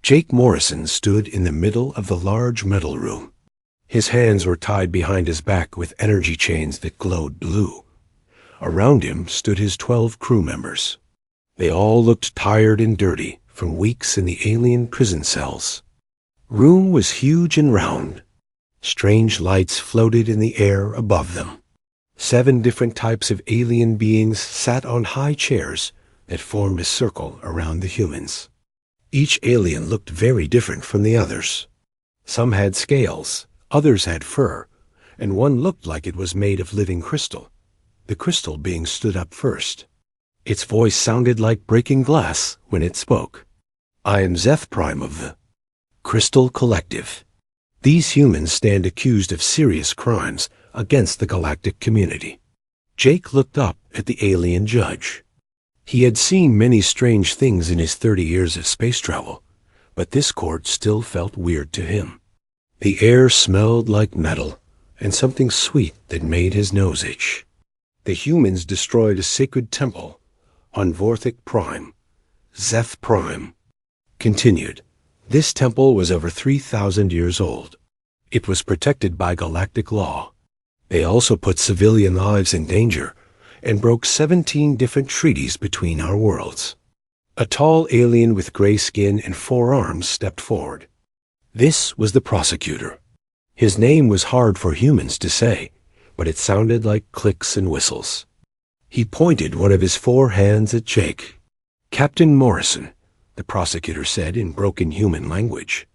Jake Morrison stood in the middle of the large metal room. His hands were tied behind his back with energy chains that glowed blue. Around him stood his 12 crew members. They all looked tired and dirty from weeks in the alien prison cells. Room was huge and round. Strange lights floated in the air above them. 7 different types of alien beings sat on high chairs that formed a circle around the humans. Each alien looked very different from the others. Some had scales, others had fur, and one looked like it was made of living crystal, the crystal being stood up first. Its voice sounded like breaking glass when it spoke. I am Zeth Prime of the Crystal Collective. These humans stand accused of serious crimes against the galactic community. Jake looked up at the alien judge. He had seen many strange things in his 30 years of space travel, but this court still felt weird to him. The air smelled like metal and something sweet that made his nose itch. The humans destroyed a sacred temple on Vorthic Prime. Zeth Prime continued. This temple was over 3,000 years old. It was protected by galactic law. They also put civilian lives in danger and broke 17 different treaties between our worlds. A tall alien with gray skin and 4 arms stepped forward. This was the prosecutor. His name was hard for humans to say, but it sounded like clicks and whistles. He pointed one of his 4 hands at Jake. Captain Morrison, the prosecutor said in broken human language.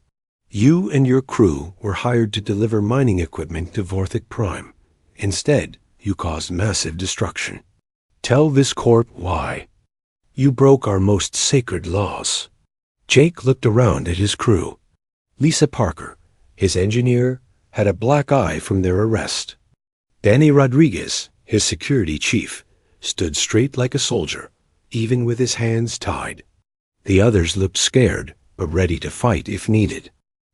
You and your crew were hired to deliver mining equipment to Vorthic Prime. Instead, you caused massive destruction. Tell this court why. You broke our most sacred laws. Jake looked around at his crew. Lisa Parker, his engineer, had a black eye from their arrest. Danny Rodriguez, his security chief, stood straight like a soldier, even with his hands tied. The others looked scared, but ready to fight if needed.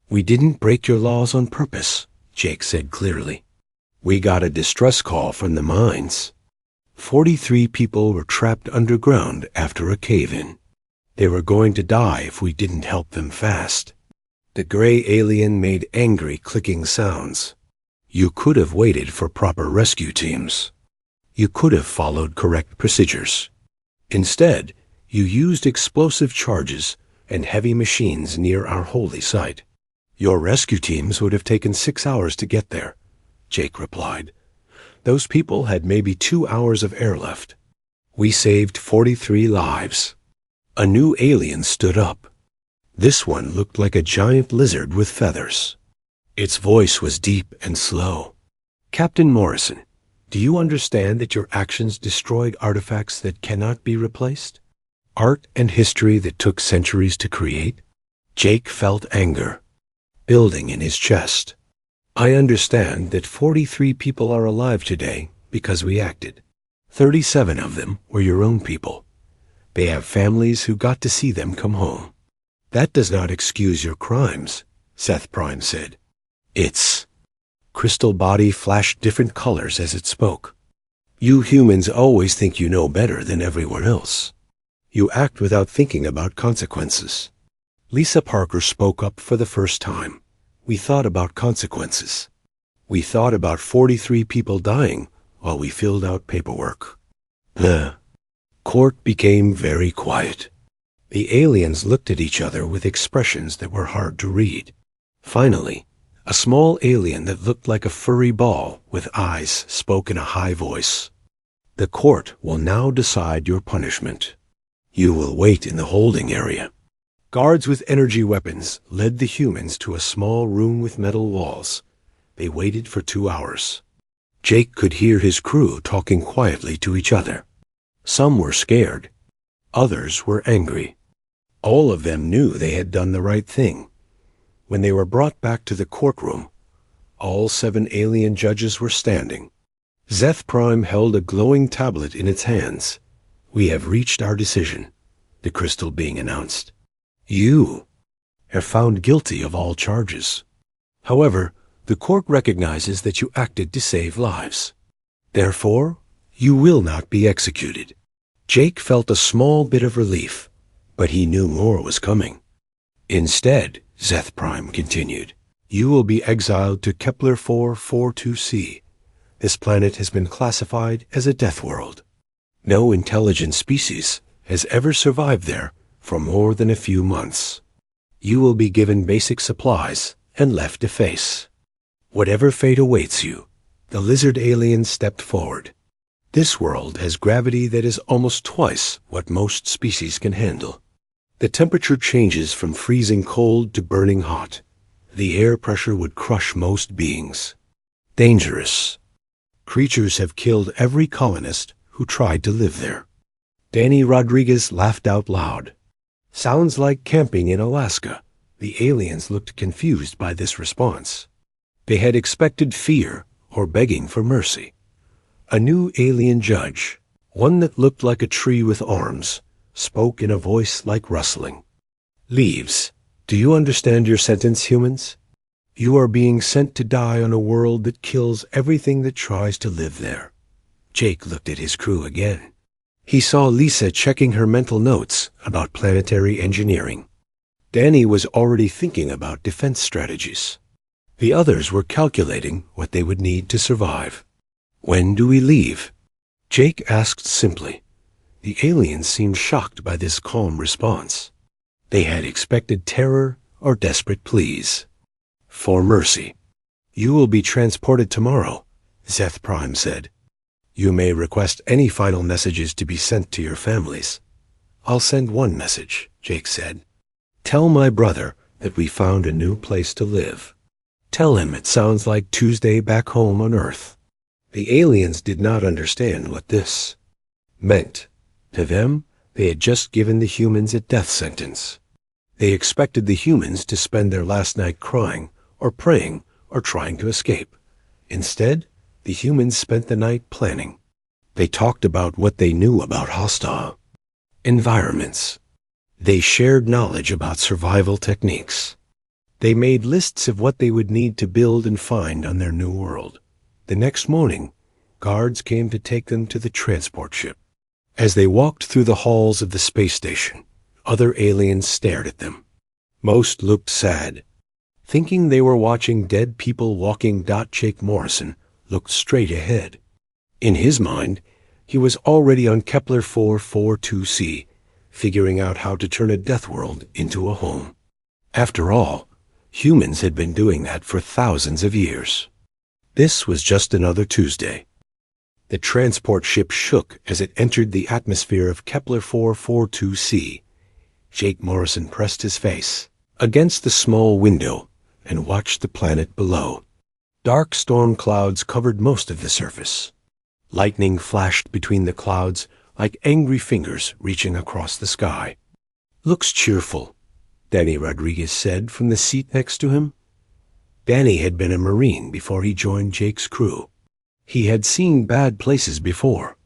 We didn't break your laws on purpose, Jake said clearly. We got a distress call from the mines. 43 people were trapped underground after a cave-in. They were going to die if we didn't help them fast. The gray alien made angry clicking sounds. You could have waited for proper rescue teams. You could have followed correct procedures. Instead, you used explosive charges and heavy machines near our holy site. Your rescue teams would have taken 6 hours to get there, Jake replied. Those people had maybe 2 hours of air left. We saved 43 lives. A new alien stood up. This one looked like a giant lizard with feathers. Its voice was deep and slow. Captain Morrison, do you understand that your actions destroyed artifacts that cannot be replaced? Art and history that took centuries to create? Jake felt anger building in his chest. I understand that 43 people are alive today because we acted. 37 of them were your own people. They have families who got to see them come home. That does not excuse your crimes, Zeth Prime said. Its crystal body flashed different colors as it spoke. You humans always think you know better than everyone else. You act without thinking about consequences. Lisa Parker spoke up for the first time. We thought about consequences. We thought about 43 people dying while we filled out paperwork. The court became very quiet. The aliens looked at each other with expressions that were hard to read. Finally, a small alien that looked like a furry ball with eyes spoke in a high voice. The court will now decide your punishment. You will wait in the holding area. Guards with energy weapons led the humans to a small room with metal walls. They waited for 2 hours. Jake could hear his crew talking quietly to each other. Some were scared. Others were angry. All of them knew they had done the right thing. When they were brought back to the courtroom, all 7 alien judges were standing. Zeth Prime held a glowing tablet in its hands. We have reached our decision, the crystal being announced. You are found guilty of all charges. However, the court recognizes that you acted to save lives. Therefore, you will not be executed. Jake felt a small bit of relief, but he knew more was coming. Instead, Zeth Prime continued, you will be exiled to Kepler 442c. This planet has been classified as a death world. No intelligent species has ever survived there for more than a few months. You will be given basic supplies and left to face whatever fate awaits you. The lizard alien stepped forward. This world has gravity that is almost twice what most species can handle. The temperature changes from freezing cold to burning hot. The air pressure would crush most beings. Dangerous. Creatures have killed every colonist who tried to live there. Danny Rodriguez laughed out loud. Sounds like camping in Alaska. The aliens looked confused by this response. They had expected fear or begging for mercy. A new alien judge, one that looked like a tree with arms, spoke in a voice like rustling. Leaves. Do you understand your sentence, humans? You are being sent to die on a world that kills everything that tries to live there. Jake looked at his crew again. He saw Lisa checking her mental notes about planetary engineering. Danny was already thinking about defense strategies. The others were calculating what they would need to survive. When do we leave? Jake asked simply. The aliens seemed shocked by this calm response. They had expected terror or desperate pleas. For mercy. You will be transported tomorrow, Zeth Prime said. You may request any final messages to be sent to your families. I'll send one message, Jake said. Tell my brother that we found a new place to live. Tell him it sounds like Tuesday back home on Earth. The aliens did not understand what this meant. To them, they had just given the humans a death sentence. They expected the humans to spend their last night crying, or praying, or trying to escape. Instead, the humans spent the night planning. They talked about what they knew about hostile environments. They shared knowledge about survival techniques. They made lists of what they would need to build and find on their new world. The next morning, guards came to take them to the transport ship. As they walked through the halls of the space station, other aliens stared at them. Most looked sad. Thinking they were watching dead people walking. Jake Morrison looked straight ahead. In his mind, he was already on Kepler 442c, figuring out how to turn a death world into a home. After all, humans had been doing that for thousands of years. This was just another Tuesday. The transport ship shook as it entered the atmosphere of Kepler 442c. Jake Morrison pressed his face against the small window and watched the planet below. Dark storm clouds covered most of the surface. Lightning flashed between the clouds like angry fingers reaching across the sky. Looks cheerful, Danny Rodriguez said from the seat next to him. Danny had been a Marine before he joined Jake's crew. He had seen bad places before.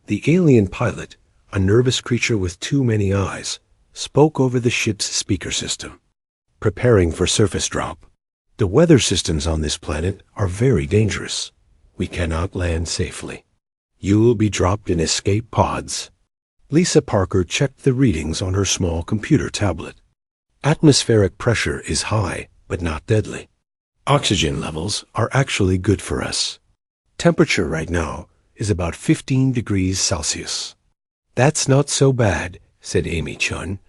The alien pilot, a nervous creature with too many eyes, spoke over the ship's speaker system. Preparing for surface drop. The weather systems on this planet are very dangerous. We cannot land safely. You will be dropped in escape pods. Lisa Parker checked the readings on her small computer tablet. Atmospheric pressure is high, but not deadly. Oxygen levels are actually good for us. Temperature right now is about 15 degrees Celsius. That's not so bad, said Amy Chun,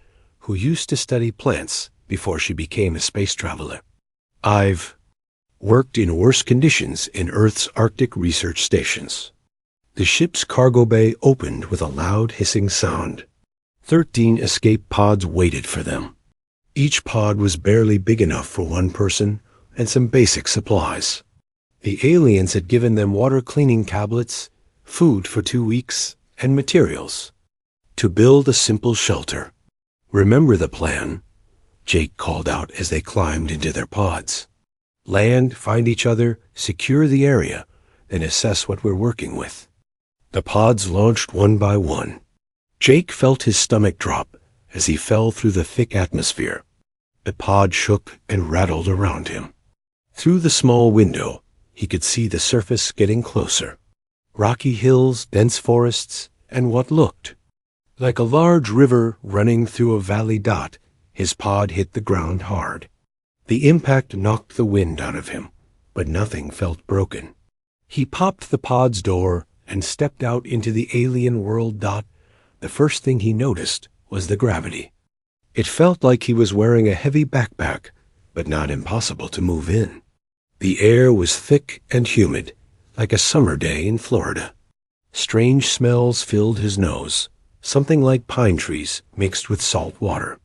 who used to study plants before she became a space traveler. I've worked in worse conditions in Earth's Arctic research stations. The ship's cargo bay opened with a loud hissing sound. 13 escape pods waited for them. Each pod was barely big enough for one person and some basic supplies. The aliens had given them water cleaning tablets, food for 2 weeks, and materials to build a simple shelter. Remember the plan, Jake called out as they climbed into their pods. Land, find each other, secure the area, then assess what we're working with. The pods launched one by one. Jake felt his stomach drop as he fell through the thick atmosphere. The pod shook and rattled around him. Through the small window, he could see the surface getting closer. Rocky hills, dense forests, and what looked like a large river running through a valley. His pod hit the ground hard. The impact knocked the wind out of him, but nothing felt broken. He popped the pod's door and stepped out into the alien world. The first thing he noticed was the gravity. It felt like he was wearing a heavy backpack, but not impossible to move in. The air was thick and humid, like a summer day in Florida. Strange smells filled his nose, something like pine trees mixed with salt water.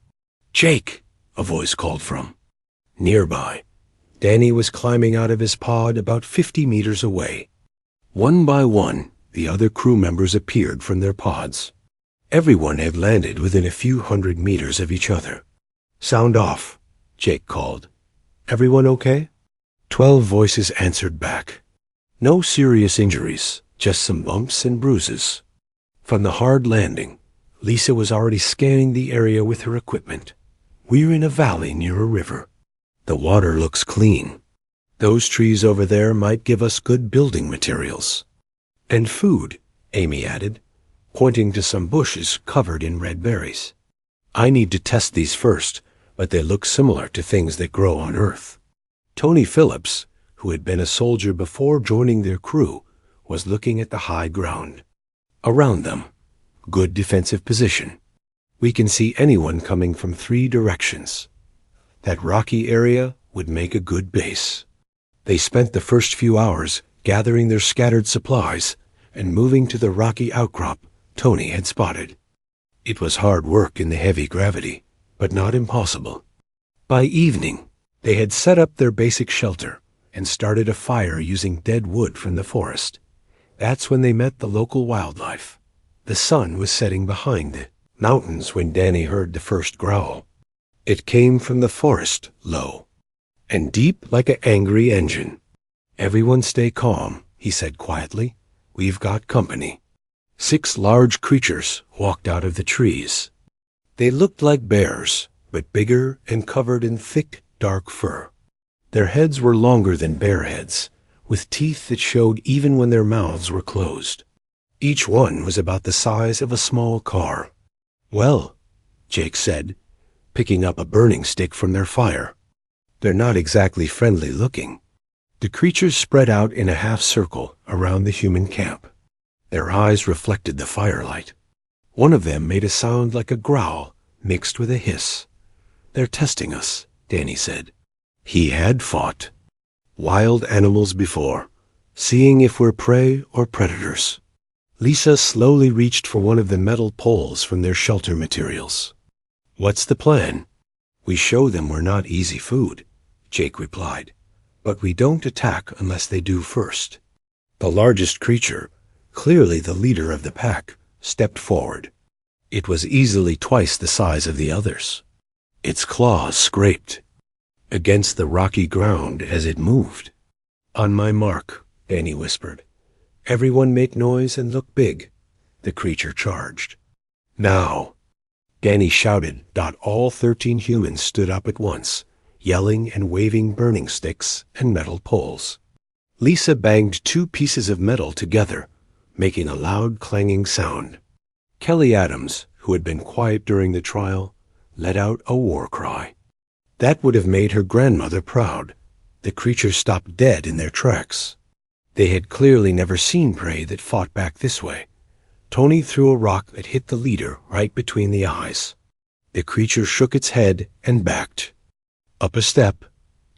"Jake!" a voice called from. Nearby, Danny was climbing out of his pod about 50 meters away. One by one, the other crew members appeared from their pods. Everyone had landed within a few hundred meters of each other. "Sound off," Jake called. "Everyone okay?" 12 voices answered back. No serious injuries, just some bumps and bruises. From the hard landing, Lisa was already scanning the area with her equipment. "We're in a valley near a river. The water looks clean. Those trees over there might give us good building materials." "And food," Amy added, pointing to some bushes covered in red berries. "I need to test these first, but they look similar to things that grow on Earth." Tony Phillips, who had been a soldier before joining their crew, was looking at the high ground. Around them, good defensive position. We can see anyone coming from 3 directions. That rocky area would make a good base. They spent the first few hours gathering their scattered supplies and moving to the rocky outcrop Tony had spotted. It was hard work in the heavy gravity, but not impossible. By evening, they had set up their basic shelter and started a fire using dead wood from the forest. That's when they met the local wildlife. The sun was setting behind the mountains when Danny heard the first growl. It came from the forest, low, and deep like an angry engine. "Everyone stay calm," he said quietly. "We've got company." 6 large creatures walked out of the trees. They looked like bears, but bigger and covered in thick, dark fur. Their heads were longer than bear heads, with teeth that showed even when their mouths were closed. Each one was about the size of a small car. "Well," Jake said, picking up a burning stick from their fire. "They're not exactly friendly looking." The creatures spread out in a half circle around the human camp. Their eyes reflected the firelight. One of them made a sound like a growl mixed with a hiss. "They're testing us," Danny said. He had fought wild animals before, seeing if we're prey or predators. Lisa slowly reached for one of the metal poles from their shelter materials. "What's the plan?" "We show them we're not easy food," Jake replied, "but we don't attack unless they do first." The largest creature, clearly the leader of the pack, stepped forward. It was easily twice the size of the others. Its claws scraped against the rocky ground as it moved. "On my mark," Danny whispered. "Everyone make noise and look big." The creature charged. "Now!" Danny shouted. All 13 humans stood up at once, yelling and waving burning sticks and metal poles. Lisa banged 2 pieces of metal together, making a loud clanging sound. Kelly Adams, who had been quiet during the trial, let out a war cry. That would have made her grandmother proud. The creatures stopped dead in their tracks. They had clearly never seen prey that fought back this way. Tony threw a rock that hit the leader right between the eyes. The creature shook its head and backed. "Up a step.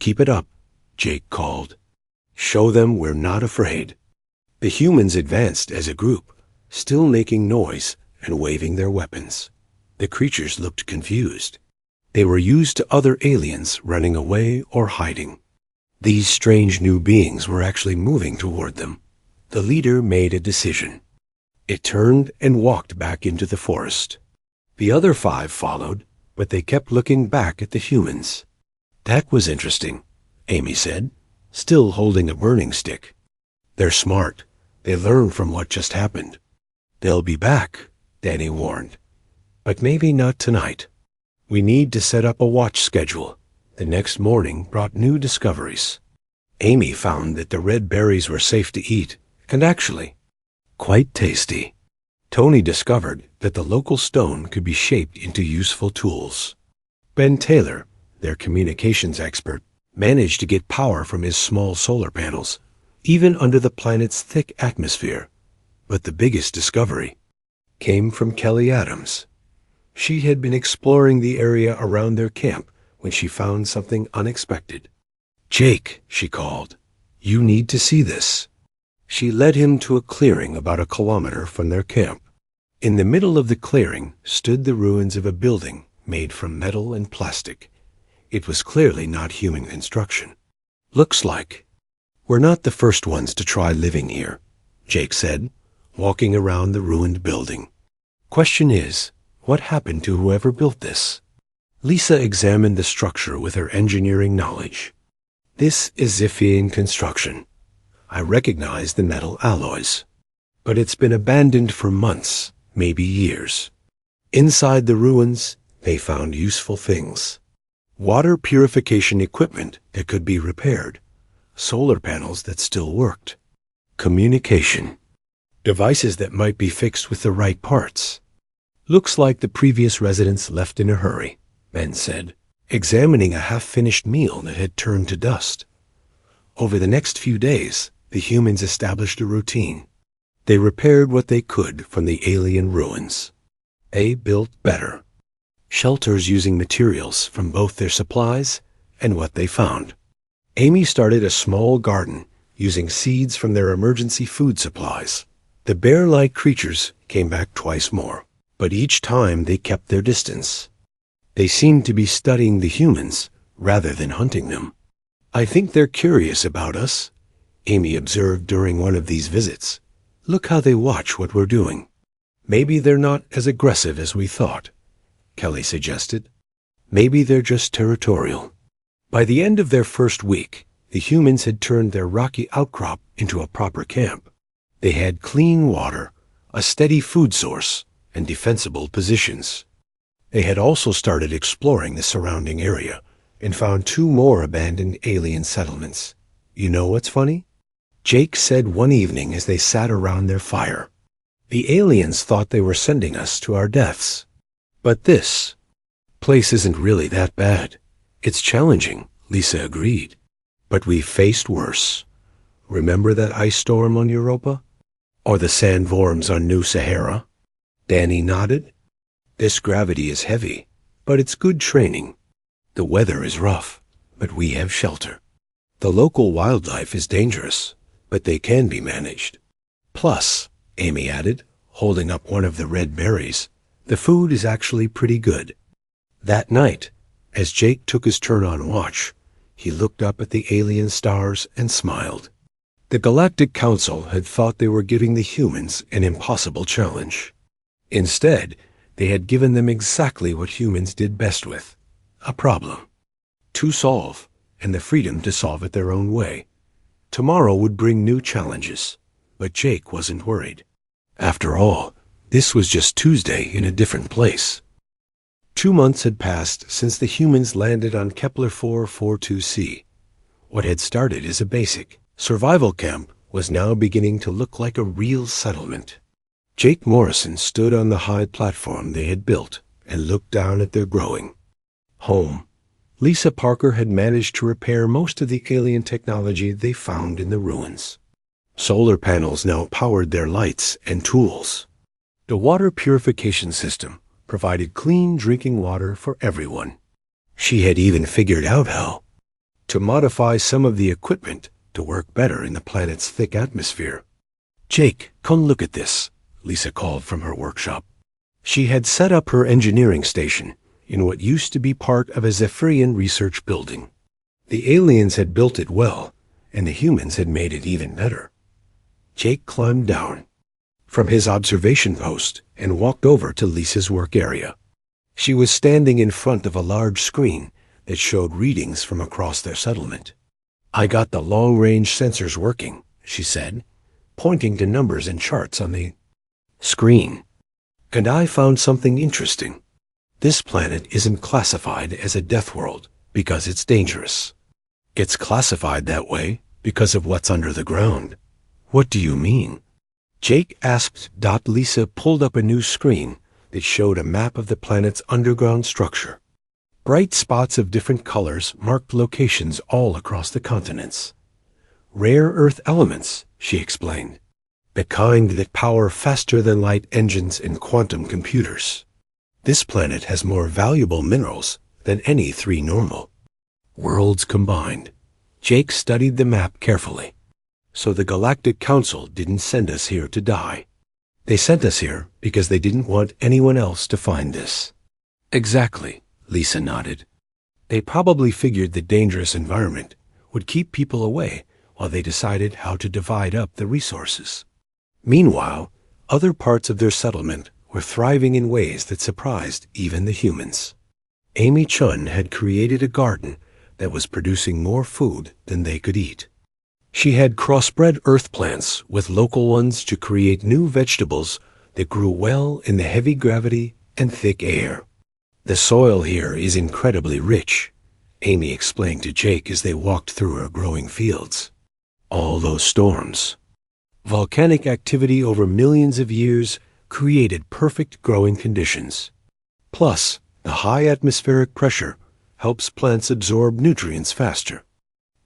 Keep it up," Jake called. "Show them we're not afraid." The humans advanced as a group, still making noise and waving their weapons. The creatures looked confused. They were used to other aliens running away or hiding. These strange new beings were actually moving toward them. The leader made a decision. It turned and walked back into the forest. The other 5 followed, but they kept looking back at the humans. "That was interesting," Amy said, still holding a burning stick. "They're smart. They learn from what just happened." "They'll be back," Danny warned. "But maybe not tonight. We need to set up a watch schedule." The next morning brought new discoveries. Amy found that the red berries were safe to eat, and actually quite tasty. Tony discovered that the local stone could be shaped into useful tools. Ben Taylor, their communications expert, managed to get power from his small solar panels, even under the planet's thick atmosphere. But the biggest discovery came from Kelly Adams. She had been exploring the area around their camp when she found something unexpected. "Jake," she called, "you need to see this." She led him to a clearing about a kilometer from their camp. In the middle of the clearing stood the ruins of a building made from metal and plastic. It was clearly not human construction. "Looks like we're not the first ones to try living here," Jake said, walking around the ruined building. "Question is, what happened to whoever built this?" Lisa examined the structure with her engineering knowledge. "This is Ziphian construction. I recognize the metal alloys. But it's been abandoned for months, maybe years. Inside the ruins, they found useful things. Water purification equipment that could be repaired. Solar panels that still worked. Communication. Devices that might be fixed with the right parts. Looks like the previous residents left in a hurry," Ben said, examining a half-finished meal that had turned to dust. Over the next few days, the humans established a routine. They repaired what they could from the alien ruins. They built better. Shelters using materials from both their supplies and what they found. Amy started a small garden using seeds from their emergency food supplies. The bear-like creatures came back twice more, but each time they kept their distance. They seemed to be studying the humans rather than hunting them. "I think they're curious about us," Amy observed during one of these visits. "Look how they watch what we're doing." "Maybe they're not as aggressive as we thought," Kelly suggested. "Maybe they're just territorial." By the end of their first week, the humans had turned their rocky outcrop into a proper camp. They had clean water, a steady food source, and defensible positions. They had also started exploring the surrounding area and found 2 more abandoned alien settlements. "You know what's funny?" Jake said one evening as they sat around their fire. "The aliens thought they were sending us to our deaths. But this place isn't really that bad. It's challenging," Lisa agreed. "But we've faced worse. Remember that ice storm on Europa? Or the sandworms on New Sahara?" Danny nodded. "This gravity is heavy, but it's good training. The weather is rough, but we have shelter. The local wildlife is dangerous, but they can be managed. Plus," Amy added, holding up one of the red berries, "the food is actually pretty good." That night, as Jake took his turn on watch, he looked up at the alien stars and smiled. The Galactic Council had thought they were giving the humans an impossible challenge. Instead, they had given them exactly what humans did best with, a problem to solve, and the freedom to solve it their own way. Tomorrow would bring new challenges, but Jake wasn't worried. After all, this was just Tuesday in a different place. 2 months had passed since the humans landed on Kepler 442c. What had started as a basic survival camp was now beginning to look like a real settlement. Jake Morrison stood on the high platform they had built and looked down at their growing home. Lisa Parker had managed to repair most of the alien technology they found in the ruins. Solar panels now powered their lights and tools. The water purification system provided clean drinking water for everyone. She had even figured out how to modify some of the equipment to work better in the planet's thick atmosphere. "Jake, come look at this," Lisa called from her workshop. She had set up her engineering station in what used to be part of a Zephyrian research building. The aliens had built it well, and the humans had made it even better. Jake climbed down from his observation post and walked over to Lisa's work area. She was standing in front of a large screen that showed readings from across their settlement. "I got the long-range sensors working," she said, pointing to numbers and charts on the screen. "And I found something interesting. This planet isn't classified as a Deathworld because it's dangerous. It's classified that way because of what's under the ground." "What do you mean?" Jake asked. Lisa pulled up a new screen that showed a map of the planet's underground structure. Bright spots of different colors marked locations all across the continents. Rare Earth elements, she explained. The kind that power faster-than-light engines and quantum computers. This planet has more valuable minerals than any 3 normal worlds combined. Jake studied the map carefully. So the Galactic Council didn't send us here to die. They sent us here because they didn't want anyone else to find this. Exactly, Lisa nodded. They probably figured the dangerous environment would keep people away while they decided how to divide up the resources. Meanwhile, other parts of their settlement were thriving in ways that surprised even the humans. Amy Chun had created a garden that was producing more food than they could eat. She had crossbred earth plants with local ones to create new vegetables that grew well in the heavy gravity and thick air. The soil here is incredibly rich, Amy explained to Jake as they walked through her growing fields. All those storms. Volcanic activity over millions of years created perfect growing conditions. Plus, the high atmospheric pressure helps plants absorb nutrients faster.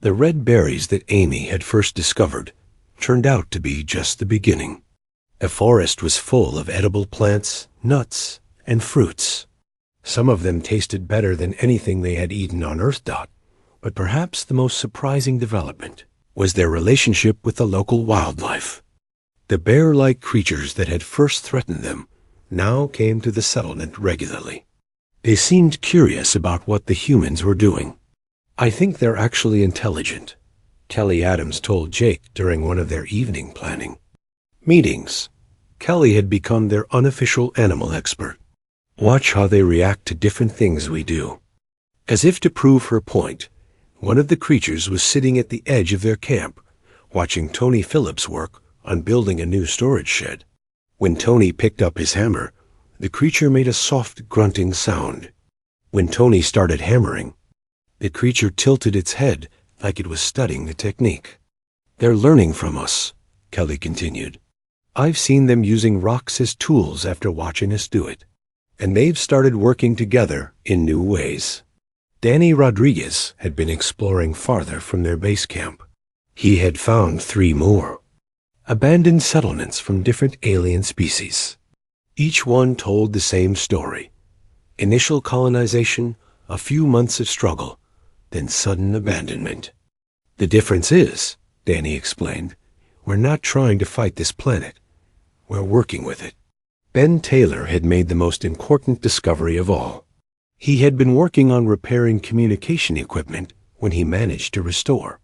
The red berries that Amy had first discovered turned out to be just the beginning. The forest was full of edible plants, nuts, and fruits. Some of them tasted better than anything they had eaten on Earth. But perhaps the most surprising development was their relationship with the local wildlife. The bear-like creatures that had first threatened them now came to the settlement regularly. They seemed curious about what the humans were doing. I think they're actually intelligent, Kelly Adams told Jake during one of their evening planning meetings. Kelly had become their unofficial animal expert. Watch how they react to different things we do. As if to prove her point, one of the creatures was sitting at the edge of their camp, watching Tony Phillips work on building a new storage shed. When Tony picked up his hammer, the creature made a soft grunting sound. When Tony started hammering, the creature tilted its head like it was studying the technique. They're learning from us, Kelly continued. I've seen them using rocks as tools after watching us do it. And they've started working together in new ways. Danny Rodriguez had been exploring farther from their base camp. He had found 3 more abandoned settlements from different alien species. Each one told the same story. Initial colonization, a few months of struggle, then sudden abandonment. The difference is, Danny explained, we're not trying to fight this planet. We're working with it. Ben Taylor had made the most important discovery of all. He had been working on repairing communication equipment when he managed to restore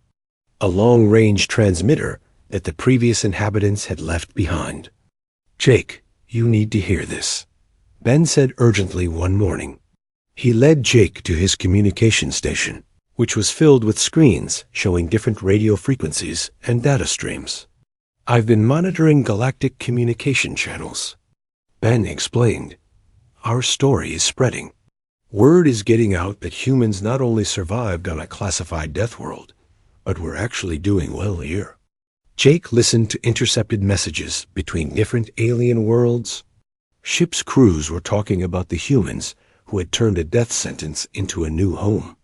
a long-range transmitter that the previous inhabitants had left behind. Jake, you need to hear this, Ben said urgently one morning. He led Jake to his communication station, which was filled with screens showing different radio frequencies and data streams. I've been monitoring galactic communication channels, Ben explained. Our story is spreading. Word is getting out that humans not only survived on a classified Deathworld, but we're actually doing well here. Jake listened to intercepted messages between different alien worlds. Ships' crews were talking about the humans who had turned a death sentence into a new home.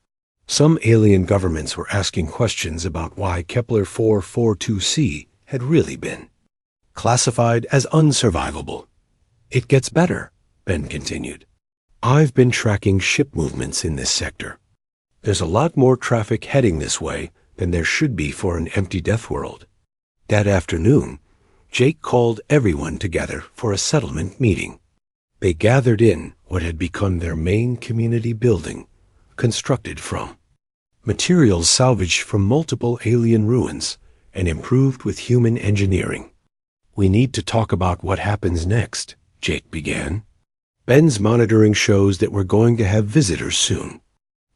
Some alien governments were asking questions about why Kepler 442c had really been classified as unsurvivable. It gets better, Ben continued. I've been tracking ship movements in this sector. There's a lot more traffic heading this way than there should be for an empty Deathworld. That afternoon, Jake called everyone together for a settlement meeting. They gathered in what had become their main community building, constructed from materials salvaged from multiple alien ruins and improved with human engineering. We need to talk about what happens next, Jake began. Ben's monitoring shows that we're going to have visitors soon.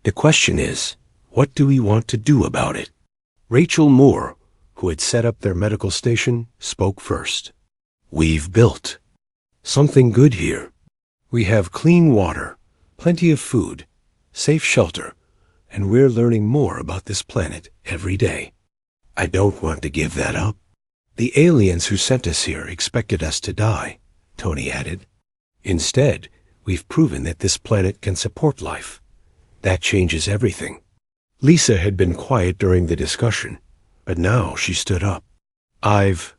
The question is, what do we want to do about it? Rachel Moore, who had set up their medical station, spoke first. We've built something good here. We have clean water, plenty of food, safe shelter, and we're learning more about this planet every day. I don't want to give that up. The aliens who sent us here expected us to die, Tony added. Instead, we've proven that this planet can support life. That changes everything. Lisa had been quiet during the discussion, but now she stood up. I've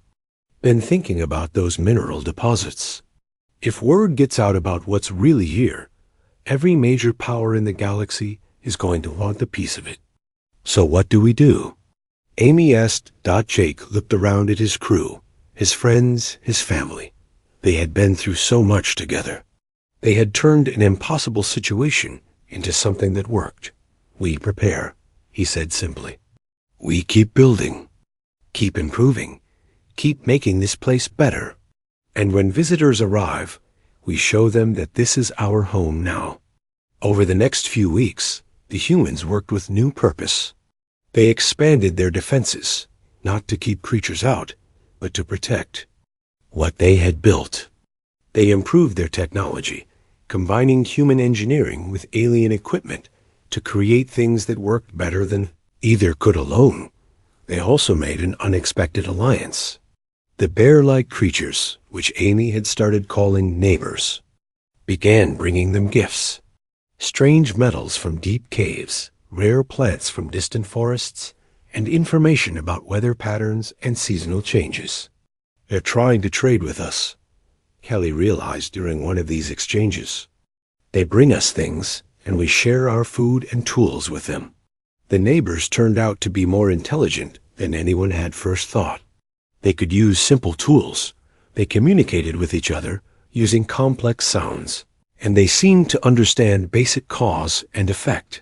been thinking about those mineral deposits. If word gets out about what's really here, every major power in the galaxy is going to want a piece of it. So what do we do? Amy asked. Jake looked around at his crew, his friends, his family. They had been through so much together. They had turned an impossible situation into something that worked. We prepare, he said simply. We keep building, keep improving, keep making this place better. And when visitors arrive, we show them that this is our home now. Over the next few weeks, the humans worked with new purpose. They expanded their defenses, not to keep creatures out, but to protect what they had built. They improved their technology, combining human engineering with alien equipment to create things that worked better than either could alone. They also made an unexpected alliance. The bear-like creatures, which Amy had started calling neighbors, began bringing them gifts. Strange metals from deep caves, rare plants from distant forests, and information about weather patterns and seasonal changes. They're trying to trade with us, Kelly realized during one of these exchanges. They bring us things, and we share our food and tools with them. The neighbors turned out to be more intelligent than anyone had first thought. They could use simple tools. They communicated with each other using complex sounds, and they seemed to understand basic cause and effect.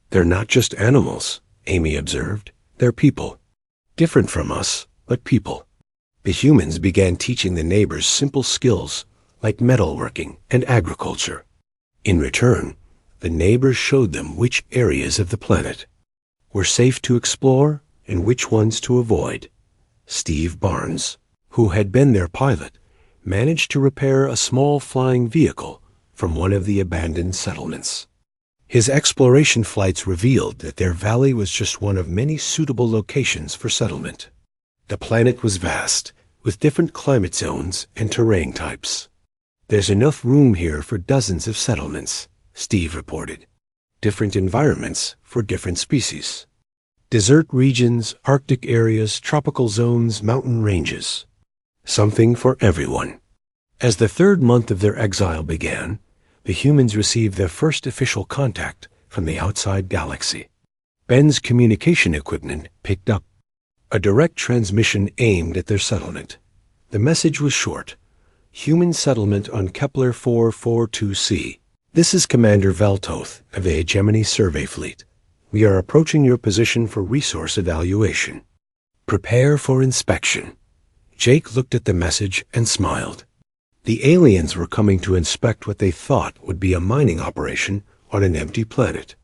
They're not just animals, Amy observed. They're people. Different from us, but people. The humans began teaching the neighbors simple skills like metalworking and agriculture. In return, the neighbors showed them which areas of the planet were safe to explore and which ones to avoid. Steve Barnes, who had been their pilot, managed to repair a small flying vehicle from one of the abandoned settlements. His exploration flights revealed that their valley was just one of many suitable locations for settlement. The planet was vast, with different climate zones and terrain types. There's enough room here for dozens of settlements, Steve reported. Different environments for different species. Desert regions, Arctic areas, tropical zones, mountain ranges. Something for everyone. As the third month of their exile began, the humans received their first official contact from the outside galaxy. Ben's communication equipment picked up a direct transmission aimed at their settlement. The message was short. Human settlement on Kepler 442c. This is Commander Veltoth of the Hegemony Survey Fleet. We are approaching your position for resource evaluation. Prepare for inspection. Jake looked at the message and smiled. The aliens were coming to inspect what they thought would be a mining operation on an empty planet.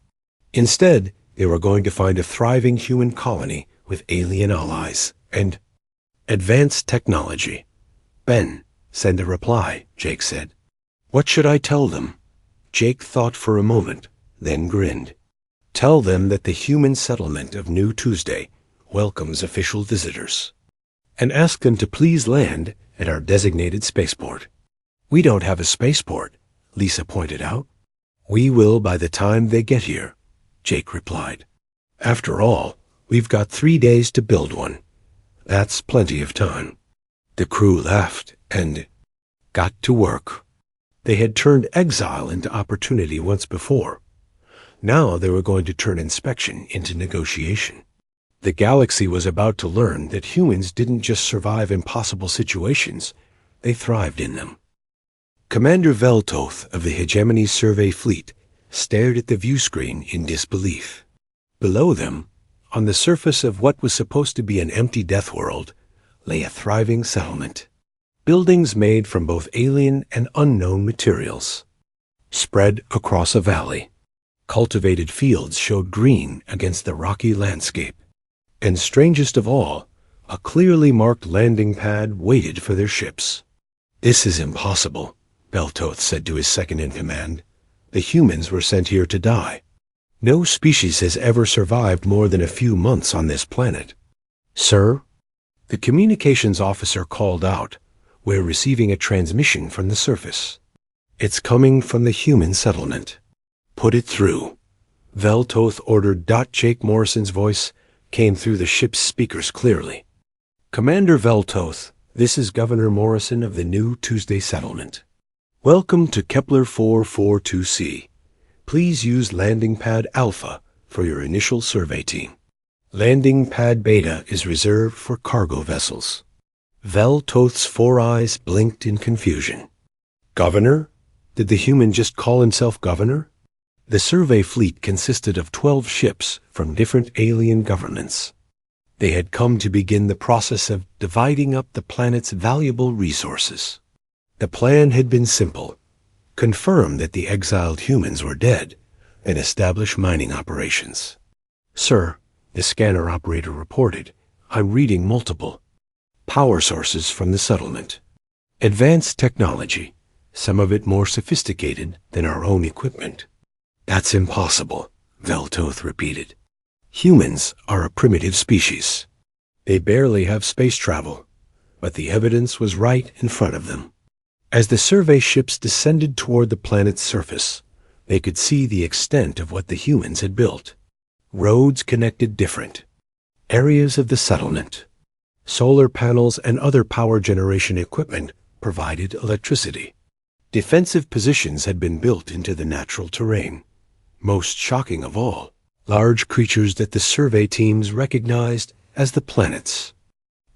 Instead, they were going to find a thriving human colony with alien allies and advanced technology. Ben, send a reply, Jake said. What should I tell them? Jake thought for a moment, then grinned. Tell them that the human settlement of New Tuesday welcomes official visitors, and ask them to please land at our designated spaceport. We don't have a spaceport, Lisa pointed out. We will by the time they get here, Jake replied. After all, we've got 3 days to build one. That's plenty of time. The crew laughed and got to work. They had turned exile into opportunity once before. Now they were going to turn inspection into negotiation. The galaxy was about to learn that humans didn't just survive impossible situations, they thrived in them. Commander Veltoth of the Hegemony Survey Fleet stared at the view screen in disbelief. Below them, on the surface of what was supposed to be an empty Deathworld, lay a thriving settlement. Buildings made from both alien and unknown materials, spread across a valley. Cultivated fields showed green against the rocky landscape. And strangest of all, a clearly marked landing pad waited for their ships. This is impossible, Veltoth said to his second-in-command. The humans were sent here to die. No species has ever survived more than a few months on this planet. Sir? The communications officer called out. We're receiving a transmission from the surface. It's coming from the human settlement. Put it through. Veltoth ordered. Jake Morrison's voice came through the ship's speakers clearly. Commander Veltoth, this is Governor Morrison of the New Tuesday Settlement. Welcome to Kepler 442C. Please use landing pad Alpha for your initial survey team. Landing pad Beta is reserved for cargo vessels. Veltoth's 4 eyes blinked in confusion. Governor? Did the human just call himself governor? The survey fleet consisted of 12 ships from different alien governments. They had come to begin the process of dividing up the planet's valuable resources. The plan had been simple: confirm that the exiled humans were dead and establish mining operations. Sir, the scanner operator reported, I'm reading multiple power sources from the settlement. Advanced technology, some of it more sophisticated than our own equipment. That's impossible, Veltoth repeated. Humans are a primitive species. They barely have space travel, but the evidence was right in front of them. As the survey ships descended toward the planet's surface, they could see the extent of what the humans had built. Roads connected different areas of the settlement. Solar panels and other power generation equipment provided electricity. Defensive positions had been built into the natural terrain. Most shocking of all, large creatures that the survey teams recognized as the planets.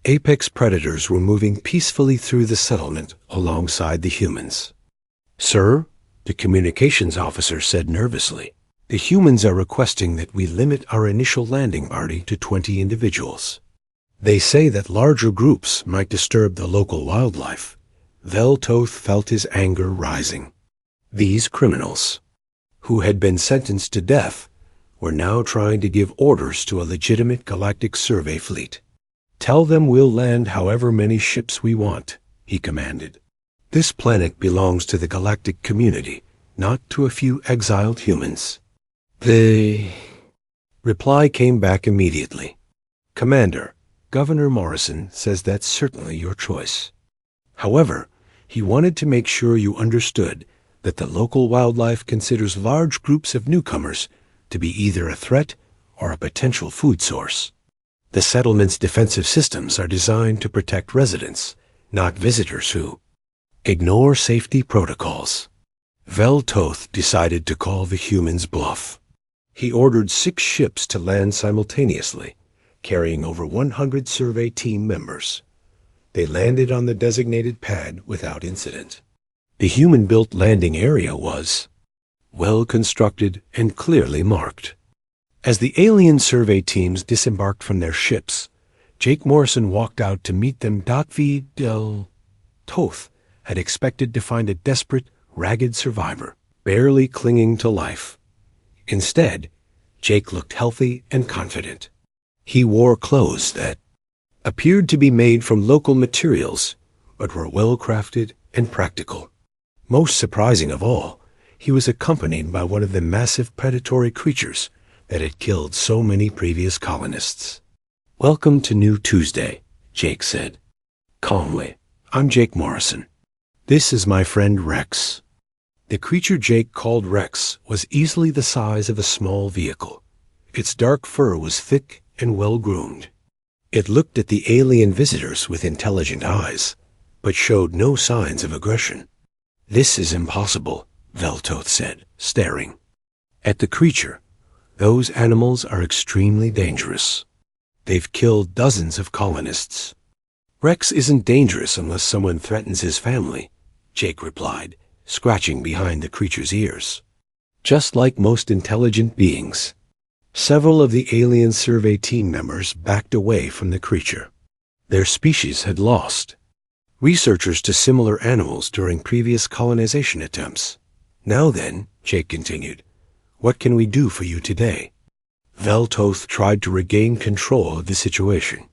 Apex predators were moving peacefully through the settlement alongside the humans. Sir, the communications officer said nervously, the humans are requesting that we limit our initial landing party to 20 individuals. They say that larger groups might disturb the local wildlife. Veltoth felt his anger rising. These criminals, who had been sentenced to death, were now trying to give orders to a legitimate galactic survey fleet. Tell them we'll land however many ships we want, he commanded. This planet belongs to the galactic community, not to a few exiled humans. The reply came back immediately. Commander, Governor Morrison says that's certainly your choice. However, he wanted to make sure you understood that the local wildlife considers large groups of newcomers to be either a threat or a potential food source. The settlement's defensive systems are designed to protect residents, not visitors who ignore safety protocols. Veltoth decided to call the humans' bluff. He ordered 6 ships to land simultaneously, carrying over 100 survey team members. They landed on the designated pad without incident. The human-built landing area was well constructed and clearly marked. As the alien survey teams disembarked from their ships, Jake Morrison walked out to meet them. Veltoth had expected to find a desperate, ragged survivor, barely clinging to life. Instead, Jake looked healthy and confident. He wore clothes that appeared to be made from local materials, but were well-crafted and practical. Most surprising of all, he was accompanied by one of the massive predatory creatures that had killed so many previous colonists. Welcome to New Tuesday, Jake said. Calmly, I'm Jake Morrison. This is my friend Rex. The creature Jake called Rex was easily the size of a small vehicle. Its dark fur was thick and well-groomed. It looked at the alien visitors with intelligent eyes, but showed no signs of aggression. This is impossible, Veltoth said, staring at the creature. Those animals are extremely dangerous. They've killed dozens of colonists. Rex isn't dangerous unless someone threatens his family, Jake replied, scratching behind the creature's ears. Just like most intelligent beings. Several of the alien survey team members backed away from the creature. Their species had lost researchers to similar animals during previous colonization attempts. Now then, Jake continued, what can we do for you today? Veltoth tried to regain control of the situation.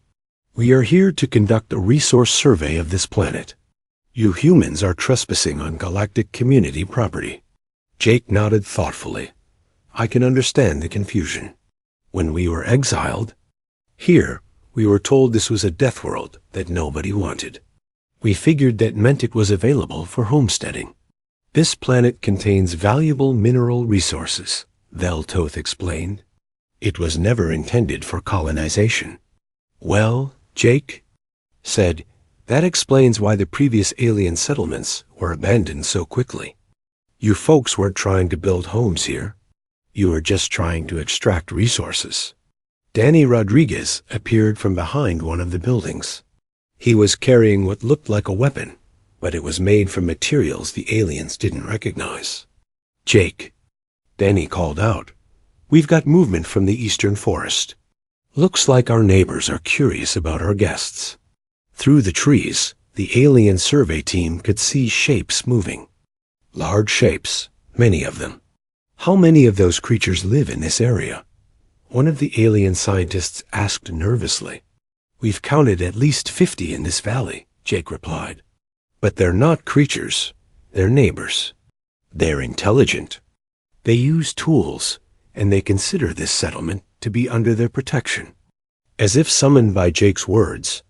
We are here to conduct a resource survey of this planet. You humans are trespassing on galactic community property. Jake nodded thoughtfully. I can understand the confusion. When we were exiled, here, we were told this was a Deathworld that nobody wanted. We figured that meant it was available for homesteading. This planet contains valuable mineral resources, Veltoth explained. It was never intended for colonization. Well, Jake said, that explains why the previous alien settlements were abandoned so quickly. You folks weren't trying to build homes here. You were just trying to extract resources. Danny Rodriguez appeared from behind one of the buildings. He was carrying what looked like a weapon, but it was made from materials the aliens didn't recognize. Jake, Danny called out, we've got movement from the eastern forest. Looks like our neighbors are curious about our guests. Through the trees, the alien survey team could see shapes moving. Large shapes, many of them. How many of those creatures live in this area? One of the alien scientists asked nervously. We've counted at least 50 in this valley, Jake replied. But they're not creatures. They're neighbors. They're intelligent. They use tools, and they consider this settlement to be under their protection. As if summoned by Jake's words,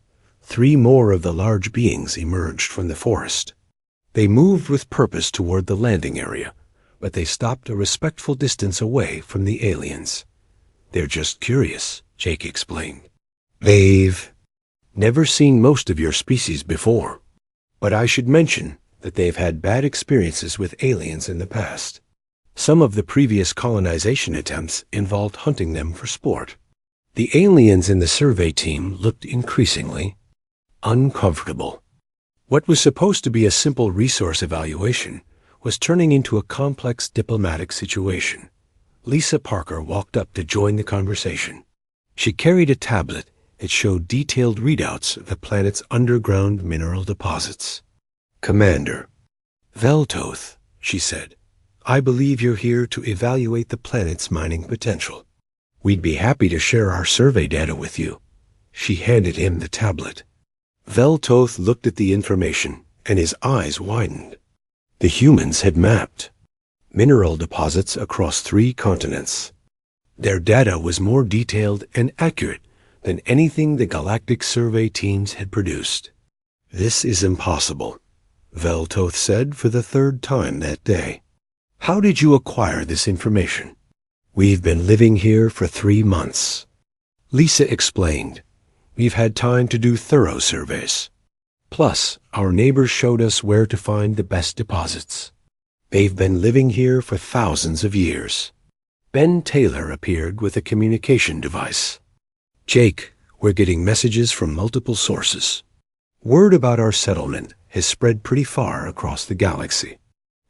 3 more of the large beings emerged from the forest. They moved with purpose toward the landing area, but they stopped a respectful distance away from the aliens. They're just curious, Jake explained. They've never seen most of your species before, but I should mention that they've had bad experiences with aliens in the past. Some of the previous colonization attempts involved hunting them for sport. The aliens in the survey team looked increasingly uncomfortable. What was supposed to be a simple resource evaluation was turning into a complex diplomatic situation. Lisa Parker walked up to join the conversation. She carried a tablet that showed detailed readouts of the planet's underground mineral deposits. Commander, Veltoth, she said, I believe you're here to evaluate the planet's mining potential. We'd be happy to share our survey data with you. She handed him the tablet. Veltoth looked at the information, and his eyes widened. The humans had mapped mineral deposits across 3 continents. Their data was more detailed and accurate than anything the galactic survey teams had produced. This is impossible, Veltoth said for the 3rd time that day. How did you acquire this information? We've been living here for 3 months. Lisa explained. We've had time to do thorough surveys. Plus, our neighbors showed us where to find the best deposits. They've been living here for thousands of years. Ben Taylor appeared with a communication device. Jake, we're getting messages from multiple sources. Word about our settlement has spread pretty far across the galaxy.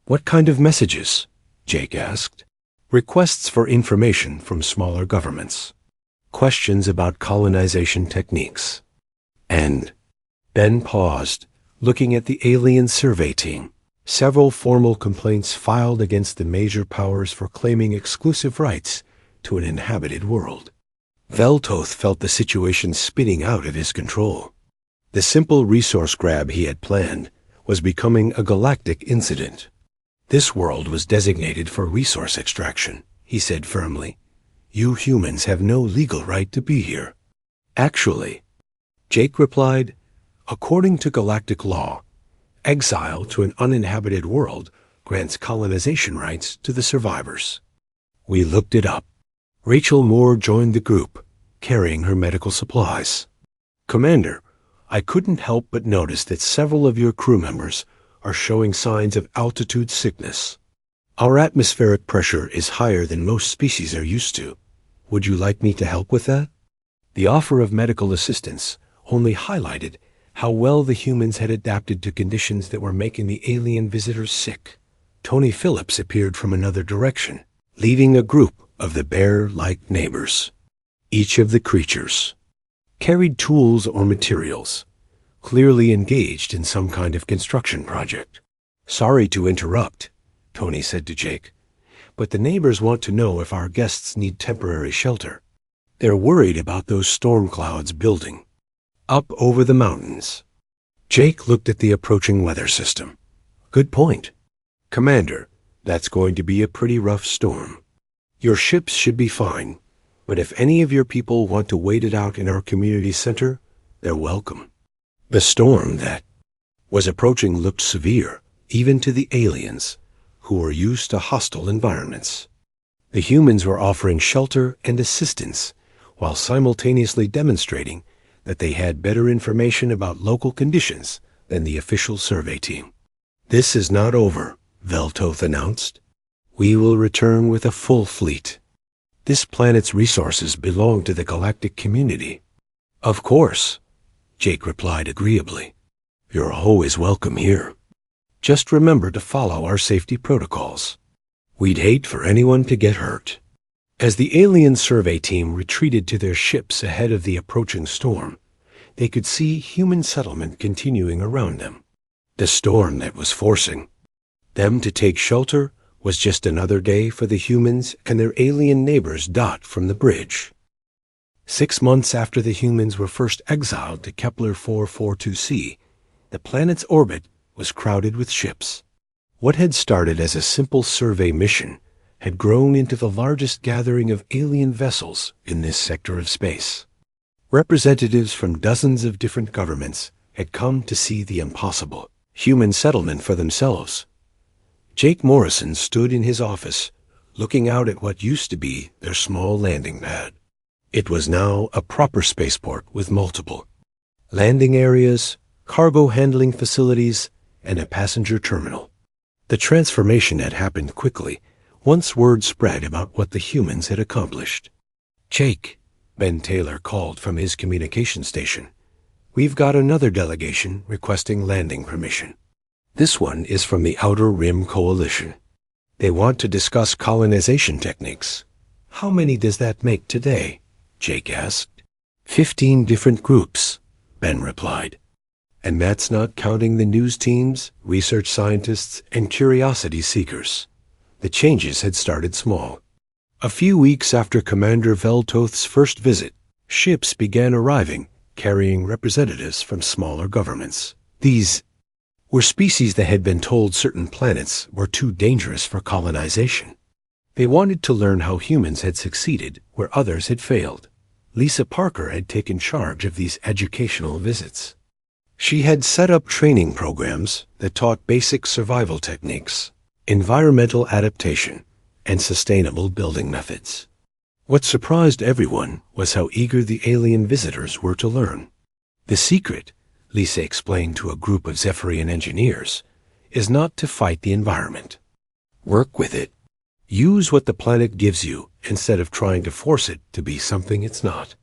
What kind of messages? Jake asked. Requests for information from smaller governments. Questions about colonization techniques. And Ben paused, looking at the alien survey team. Several formal complaints filed against the major powers for claiming exclusive rights to an inhabited world. Veltoth felt the situation spinning out of his control. The simple resource grab he had planned was becoming a galactic incident. This world was designated for resource extraction, he said firmly. You humans have no legal right to be here. Actually, Jake replied, according to galactic law, exile to an uninhabited world grants colonization rights to the survivors. We looked it up. Rachel Moore joined the group, carrying her medical supplies. Commander, I couldn't help but notice that several of your crew members are showing signs of altitude sickness. Our atmospheric pressure is higher than most species are used to. Would you like me to help with that? The offer of medical assistance only highlighted how well the humans had adapted to conditions that were making the alien visitors sick. Tony Phillips appeared from another direction, leading a group of the bear-like neighbors. Each of the creatures carried tools or materials, clearly engaged in some kind of construction project. Sorry to interrupt, Tony said to Jake, but the neighbors want to know if our guests need temporary shelter. They're worried about those storm clouds building up over the mountains. Jake looked at the approaching weather system. Good point. Commander, that's going to be a pretty rough storm. Your ships should be fine, but if any of your people want to wait it out in our community center, they're welcome. The storm that was approaching looked severe, even to the aliens, who were used to hostile environments. The humans were offering shelter and assistance while simultaneously demonstrating that they had better information about local conditions than the official survey team. "This is not over," Veltoth announced. "We will return with a full fleet. This planet's resources belong to the galactic community." "Of course," Jake replied agreeably. "You're always welcome here. Just remember to follow our safety protocols. We'd hate for anyone to get hurt." As the alien survey team retreated to their ships ahead of the approaching storm, they could see human settlement continuing around them. The storm that was forcing them to take shelter was just another day for the humans and their alien neighbors dot from the bridge. 6 months after the humans were first exiled to Kepler 442c, the planet's orbit was crowded with ships. What had started as a simple survey mission had grown into the largest gathering of alien vessels in this sector of space. Representatives from dozens of different governments had come to see the impossible, human settlement for themselves. Jake Morrison stood in his office, looking out at what used to be their small landing pad. It was now a proper spaceport with multiple landing areas, cargo handling facilities, and a passenger terminal. The transformation had happened quickly once word spread about what the humans had accomplished. "Jake," Ben Taylor called from his communication station, "we've got another delegation requesting landing permission. This one is from the Outer Rim Coalition. They want to discuss colonization techniques." "How many does that make today?" Jake asked. 15 different groups," Ben replied. "And that's not counting the news teams, research scientists, and curiosity seekers." The changes had started small. A few weeks after Commander Veltoth's first visit, ships began arriving, carrying representatives from smaller governments. These were species that had been told certain planets were too dangerous for colonization. They wanted to learn how humans had succeeded where others had failed. Lisa Parker had taken charge of these educational visits. She had set up training programs that taught basic survival techniques, environmental adaptation, and sustainable building methods. What surprised everyone was how eager the alien visitors were to learn. "The secret," Lisa explained to a group of Zephyrian engineers, "is not to fight the environment. Work with it. Use what the planet gives you instead of trying to force it to be something it's not."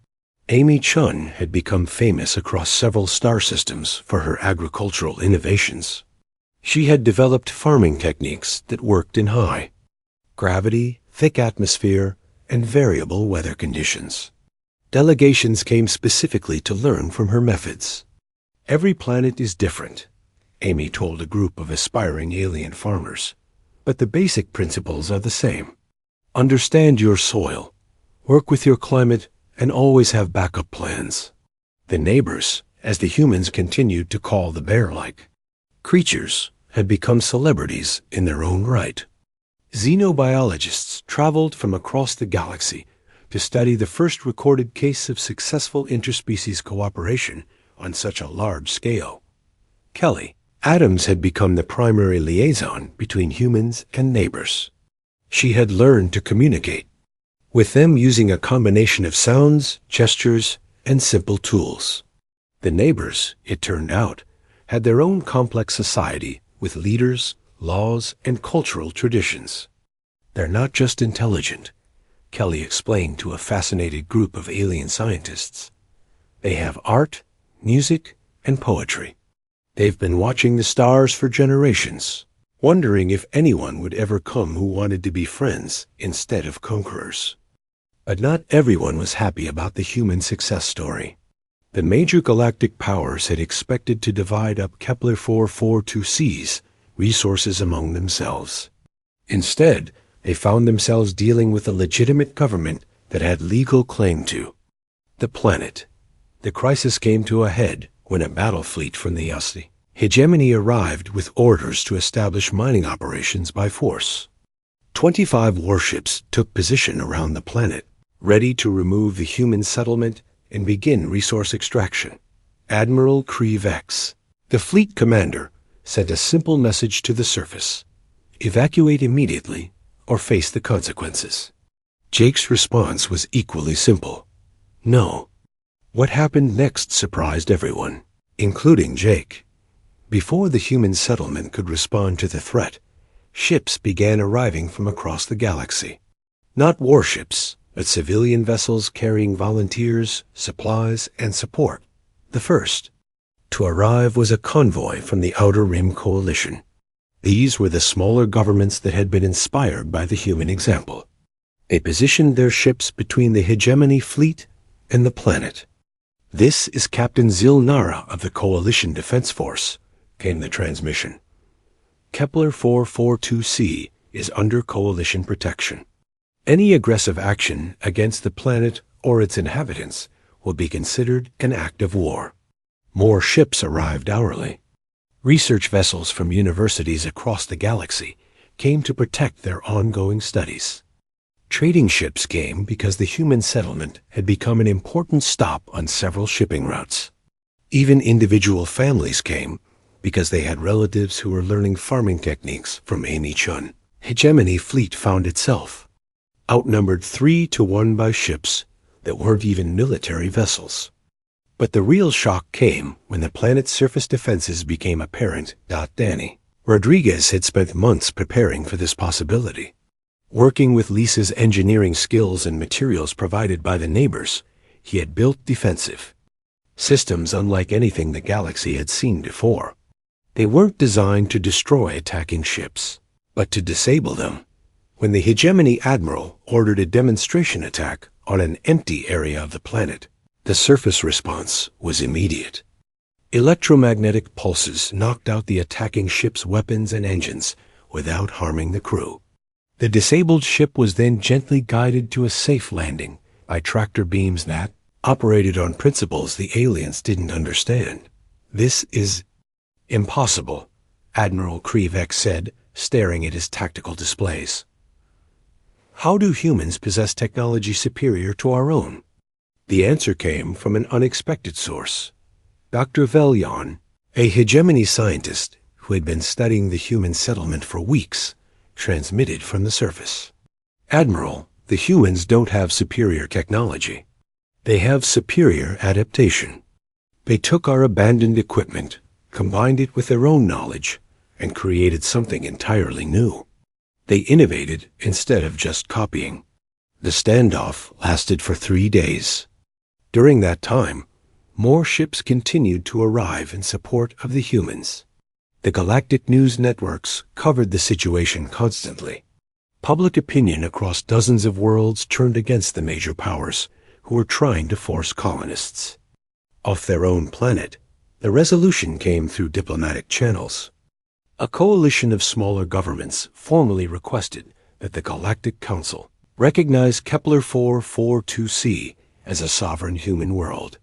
Amy Chun had become famous across several star systems for her agricultural innovations. She had developed farming techniques that worked in high gravity, thick atmosphere, and variable weather conditions. Delegations came specifically to learn from her methods. "Every planet is different," Amy told a group of aspiring alien farmers, "but the basic principles are the same. Understand your soil, work with your climate, and always have backup plans." The neighbors, as the humans continued to call the bear-like creatures, had become celebrities in their own right. Xenobiologists traveled from across the galaxy to study the first recorded case of successful interspecies cooperation on such a large scale. Kelly Adams had become the primary liaison between humans and neighbors. She had learned to communicate with them using a combination of sounds, gestures, and simple tools. The neighbors, it turned out, had their own complex society with leaders, laws, and cultural traditions. "They're not just intelligent," Kelly explained to a fascinated group of alien scientists. "They have art, music, and poetry. They've been watching the stars for generations, wondering if anyone would ever come who wanted to be friends instead of conquerors." But not everyone was happy about the human success story. The major galactic powers had expected to divide up Kepler 442c's resources among themselves. Instead, they found themselves dealing with a legitimate government that had legal claim to the planet. The crisis came to a head when a battle fleet from the Yasti hegemony arrived with orders to establish mining operations by force. 25 warships took position around the planet, ready to remove the human settlement and begin resource extraction. Admiral Creve X, the fleet commander, sent a simple message to the surface: evacuate immediately or face the consequences. Jake's response was equally simple. No. What happened next surprised everyone, including Jake. Before the human settlement could respond to the threat, ships began arriving from across the galaxy. Not warships, but civilian vessels carrying volunteers, supplies, and support. The first to arrive was a convoy from the Outer Rim Coalition. These were the smaller governments that had been inspired by the human example. They positioned their ships between the hegemony fleet and the planet. "This is Captain Zilnara of the Coalition Defense Force," came the transmission. "Kepler 442c is under Coalition protection. Any aggressive action against the planet or its inhabitants will be considered an act of war." More ships arrived hourly. Research vessels from universities across the galaxy came to protect their ongoing studies. Trading ships came because the human settlement had become an important stop on several shipping routes. Even individual families came because they had relatives who were learning farming techniques from Amy Chun. Hegemony fleet found itself outnumbered 3-1 by ships that weren't even military vessels. But the real shock came when the planet's surface defenses became apparent. Danny Rodriguez had spent months preparing for this possibility. Working with Lisa's engineering skills and materials provided by the neighbors, he had built defensive systems unlike anything the galaxy had seen before. They weren't designed to destroy attacking ships, but to disable them. When the hegemony admiral ordered a demonstration attack on an empty area of the planet, the surface response was immediate. Electromagnetic pulses knocked out the attacking ship's weapons and engines without harming the crew. The disabled ship was then gently guided to a safe landing by tractor beams that operated on principles the aliens didn't understand. "This is impossible," Admiral Krivek said, staring at his tactical displays. "How do humans possess technology superior to our own?" The answer came from an unexpected source. Dr. Velyon, a hegemony scientist who had been studying the human settlement for weeks, transmitted from the surface. "Admiral, the humans don't have superior technology. They have superior adaptation. They took our abandoned equipment, combined it with their own knowledge, and created something entirely new. They innovated instead of just copying." The standoff lasted for 3 days. During that time, more ships continued to arrive in support of the humans. The galactic news networks covered the situation constantly. Public opinion across dozens of worlds turned against the major powers who were trying to force colonists off their own planet. The resolution came through diplomatic channels. A coalition of smaller governments formally requested that the Galactic Council recognize Kepler 442c as a sovereign human world.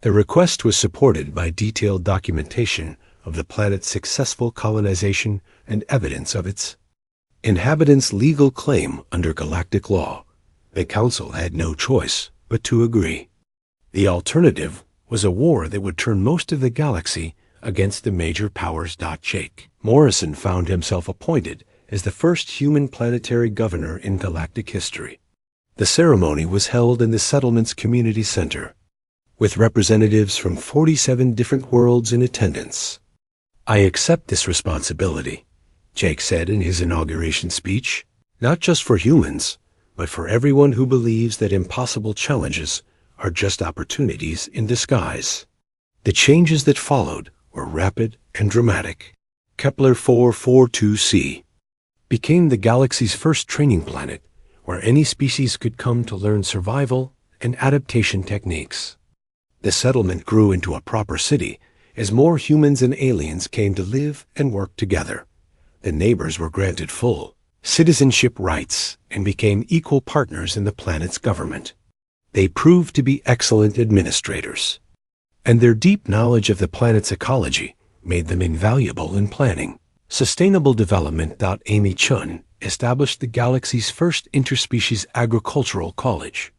The request was supported by detailed documentation of the planet's successful colonization and evidence of its inhabitants' legal claim under galactic law. The Council had no choice but to agree. The alternative was a war that would turn most of the galaxy against the major powers. Jake Morrison found himself appointed as the first human planetary governor in galactic history. The ceremony was held in the settlement's community center, with representatives from 47 different worlds in attendance. "I accept this responsibility," Jake said in his inauguration speech, "not just for humans, but for everyone who believes that impossible challenges are just opportunities in disguise." The changes that followed were rapid and dramatic. Kepler 442c became the galaxy's first training planet where any species could come to learn survival and adaptation techniques. The settlement grew into a proper city as more humans and aliens came to live and work together. The neighbors were granted full citizenship rights and became equal partners in the planet's government. They proved to be excellent administrators, and their deep knowledge of the planet's ecology made them invaluable in planning. Sustainable Development. Amy Chun established the galaxy's first interspecies agricultural college.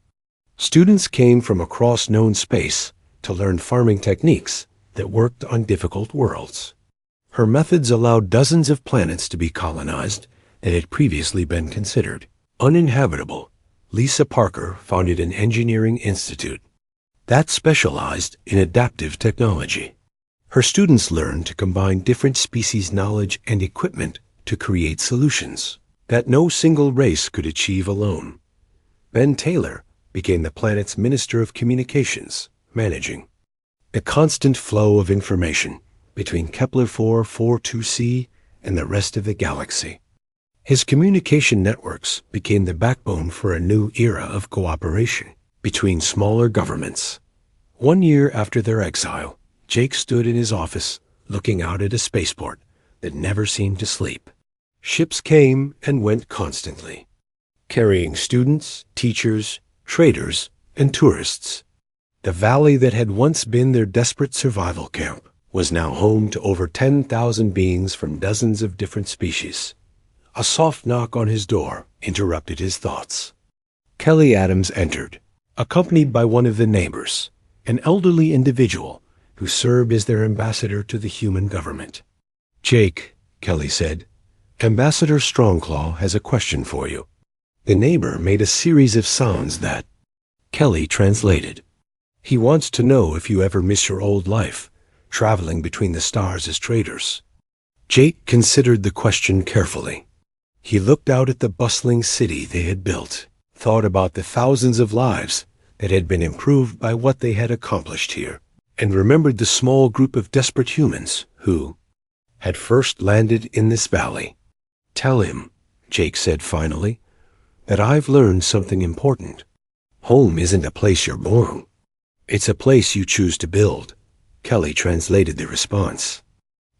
Students came from across known space to learn farming techniques that worked on difficult worlds. Her methods allowed dozens of planets to be colonized that had previously been considered uninhabitable Lisa Parker founded an engineering institute that specialized in adaptive technology. Her students learned to combine different species' knowledge and equipment to create solutions that no single race could achieve alone. Ben Taylor became the planet's Minister of Communications, managing the constant flow of information between Kepler 442c and the rest of the galaxy. His communication networks became the backbone for a new era of cooperation between smaller governments. 1 year after their exile, Jake stood in his office looking out at a spaceport that never seemed to sleep. Ships came and went constantly, carrying students, teachers, traders, and tourists. The valley that had once been their desperate survival camp was now home to over 10,000 beings from dozens of different species. A soft knock on his door interrupted his thoughts. Kelly Adams entered, accompanied by one of the neighbors, an elderly individual who served as their ambassador to the human government. "Jake," Kelly said, "Ambassador Strongclaw has a question for you." The neighbor made a series of sounds that Kelly translated. "He wants to know if you ever miss your old life, traveling between the stars as traders." Jake considered the question carefully. He looked out at the bustling city they had built, thought about the thousands of lives that had been improved by what they had accomplished here, and remembered the small group of desperate humans who had first landed in this valley. "Tell him," Jake said finally, "that I've learned something important. Home isn't a place you're born. It's a place you choose to build." Kelly translated the response.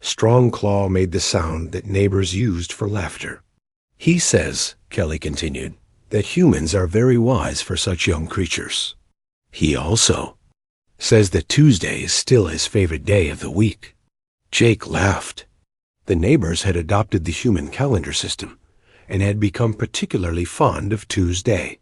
Strongclaw made the sound that neighbors used for laughter. "He says," Kelly continued, "that humans are very wise for such young creatures. He also says that Tuesday is still his favorite day of the week." Jake laughed. The neighbors had adopted the human calendar system and had become particularly fond of Tuesday.